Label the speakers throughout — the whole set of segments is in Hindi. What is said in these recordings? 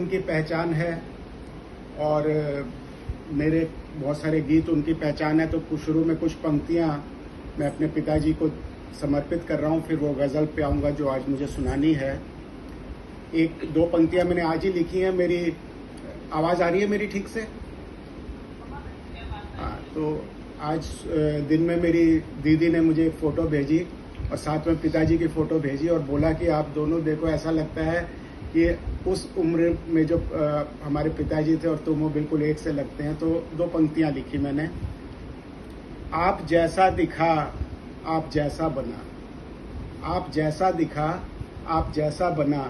Speaker 1: उनकी पहचान है और मेरे बहुत सारे गीत उनकी पहचान है। तो शुरू में कुछ पंक्तियाँ मैं अपने पिताजी को समर्पित कर रहा हूँ, फिर वो गज़ल पे आऊँगा जो आज मुझे सुनानी है। एक दो पंक्तियाँ मैंने आज ही लिखी हैं। मेरी आवाज़ आ रही है मेरी ठीक से? हाँ, तो आज दिन में मेरी दीदी ने मुझे एक फ़ोटो भेजी और साथ में पिताजी की फ़ोटो भेजी और बोला कि आप दोनों देखो, ऐसा लगता है कि उस उम्र में जो हमारे पिताजी थे और तुम वो बिल्कुल एक से लगते हैं। तो दो पंक्तियाँ लिखी मैंने। आप जैसा दिखा आप जैसा बना, आप जैसा दिखा आप जैसा बना,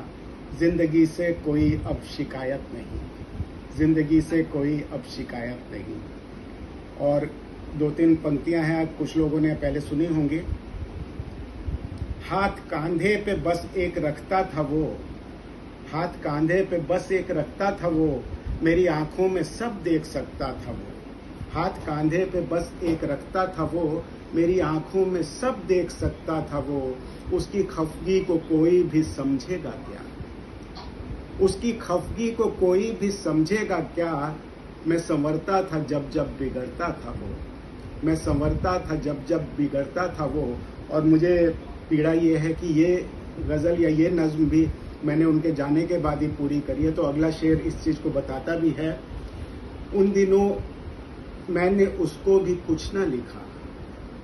Speaker 1: जिंदगी से कोई अब शिकायत नहीं, जिंदगी से कोई अब शिकायत नहीं। और दो तीन पंक्तियां हैं, कुछ लोगों ने पहले सुनी होंगी। हाथ कांधे पे बस एक रखता था वो, हाथ कांधे पे बस एक रखता था वो, मेरी आंखों में सब देख सकता था वो। हाथ कांधे पे बस एक रखता था वो, मेरी आंखों में सब देख सकता था वो। उसकी खफगी को कोई भी समझेगा क्या, उसकी खफगी को कोई भी समझेगा क्या। मैं संवरता था जब जब बिगड़ता था वो, मैं संवरता था जब जब बिगड़ता था वो। और मुझे पीड़ा ये है कि ये गज़ल या ये नज़्म भी मैंने उनके जाने के बाद ही पूरी करी है। तो अगला शेर इस चीज़ को बताता भी है। उन दिनों मैंने उसको भी कुछ ना लिखा,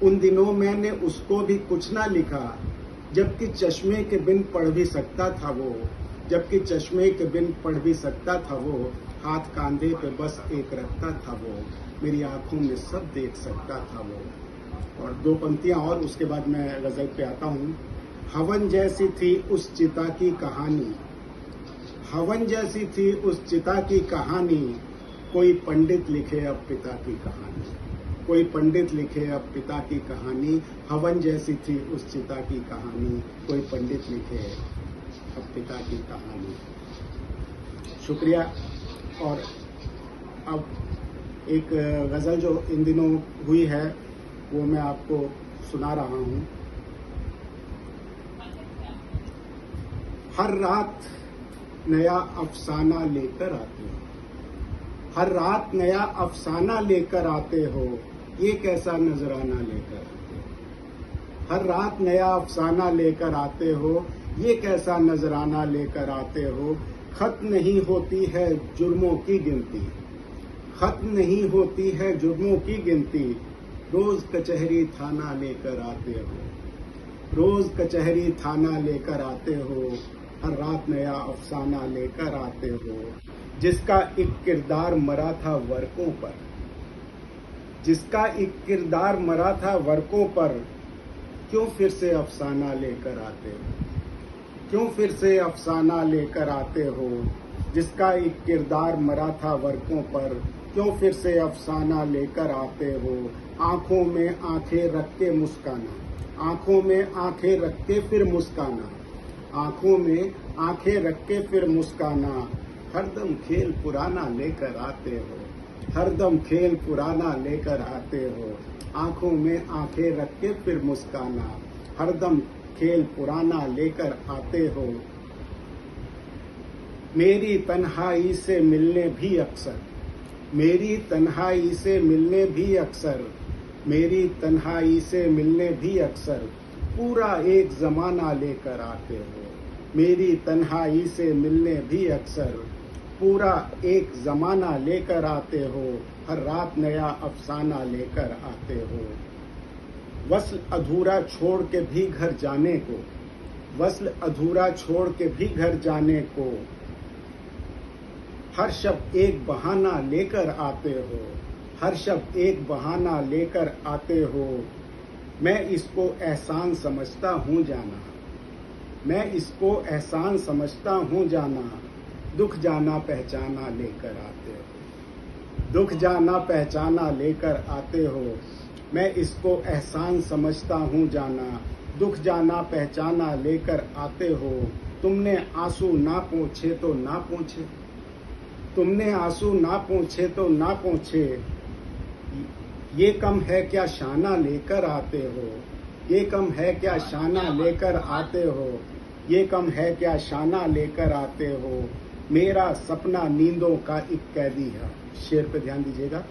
Speaker 1: उन दिनों मैंने उसको भी कुछ ना लिखा, जबकि चश्मे के बिन पढ़ भी सकता था वो, जबकि चश्मे के बिन पढ़ भी सकता था वो। हाथ कांधे पे बस एक रखता था वो, मेरी आंखों में सब देख सकता था वो। और दो पंक्तियां और उसके बाद मैं गज़ल पे आता हूँ। हवन जैसी थी उस चिता की कहानी, हवन जैसी थी उस चिता की कहानी, कोई पंडित लिखे अब पिता की कहानी, कोई पंडित लिखे अब पिता की कहानी। हवन जैसी थी उस चिता की कहानी, कोई पंडित लिखे अब पिता की कहानी। शुक्रिया। और अब एक गज़ल जो इन दिनों हुई है वो मैं आपको सुना रहा हूँ। हर रात नया अफसाना लेकर आते हो, हर रात नया अफसाना लेकर आते हो, ये कैसा नजराना लेकर आते हो। हर रात नया अफसाना लेकर आते हो, ये कैसा नजराना लेकर आते हो। खत्म नहीं होती है जुर्मों की गिनती, खत्म नहीं होती है जुर्मों की गिनती, रोज कचहरी थाना लेकर आते हो, रोज कचहरी थाना लेकर आते हो। हर रात नया अफसाना लेकर आते हो। जिसका एक किरदार मरा था वर्कों पर, जिसका एक किरदार मरा था वर्कों पर, क्यों फिर से अफसाना लेकर आते हो, क्यों फिर से अफसाना लेकर आते हो। जिसका एक किरदार मरा था वर्कों पर, क्यों फिर से अफसाना लेकर आते हो। आंखों में आंखें रख के मुस्काना, आंखों में आंखें रख के फिर मुस्काना, आंखों में आंखें रख के फिर मुस्काना। हरदम खेल पुराना लेकर आते हो, हरदम खेल पुराना लेकर आते हो। आंखों में आंखें रख के फिर मुस्काना, हरदम खेल पुराना लेकर आते हो। मेरी तन्हाई से मिलने भी अक्सर, मेरी तन्हाई से मिलने भी अक्सर, मेरी तन्हाई से मिलने भी अक्सर, पूरा एक जमाना लेकर आते हो। मेरी तन्हाई से मिलने भी अक्सर, पूरा एक जमाना लेकर आते हो। हर रात नया अफसाना लेकर आते हो। वस्ल अधूरा छोड़ के भी घर जाने को, वस्ल अधूरा छोड़ के भी घर जाने को, हर शब्द एक बहाना लेकर आते हो, हर शब्द एक बहाना लेकर आते हो। मैं इसको एहसान समझता हूँ जाना, मैं इसको एहसान समझता हूँ जाना, दुख जाना पहचाना लेकर आते हो, दुख जाना पहचाना लेकर आते हो। मैं इसको एहसान समझता हूँ जाना, दुख जाना पहचाना लेकर आते हो। तुमने आंसू ना पोंछे तो ना पोंछे, तुमने आंसू ना पोंछे तो ना पोंछे, ये कम है क्या शाना लेकर आते हो, ये कम है क्या शाना लेकर आते हो, ये कम है क्या शाना लेकर आते हो। मेरा सपना नींदों का एक कैदी है। शेर पे ध्यान दीजिएगा।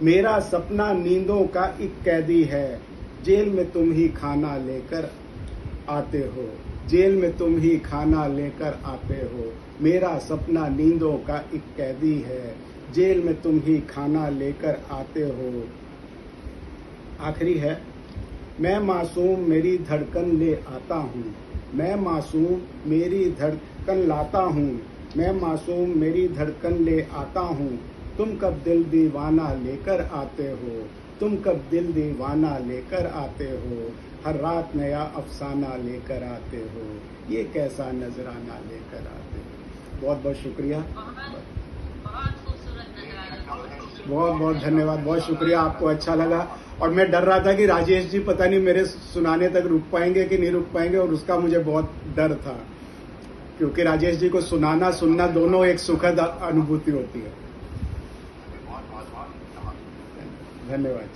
Speaker 1: मेरा सपना नींदों का एक कैदी है, जेल में तुम ही खाना लेकर आते हो, जेल में तुम ही खाना लेकर आते हो। मेरा सपना नींदों का एक कैदी है, जेल में तुम ही खाना लेकर आते हो। आखिरी है, मैं मासूम मेरी धड़कन ले आता हूँ, मैं मासूम मेरी धड़कन लाता हूँ, मैं मासूम मेरी धड़कन ले आता हूँ। तुम कब दिल दीवाना लेकर आते हो, तुम कब दिल दीवाना लेकर आते हो। हर रात नया अफसाना लेकर आते हो, ये कैसा नजराना लेकर आते हो। बहुत बहुत शुक्रिया,
Speaker 2: बहुत खूबसूरत नजराना।
Speaker 1: बहुत बहुत धन्यवाद, बहुत शुक्रिया। आपको अच्छा लगा और मैं डर रहा था कि राजेश जी पता नहीं मेरे सुनाने तक रुक पाएंगे कि नहीं रुक पाएंगे, और उसका मुझे बहुत डर था, क्योंकि राजेश जी को सुनाना सुनना दोनों एक सुखद अनुभूति होती है। धन्यवाद।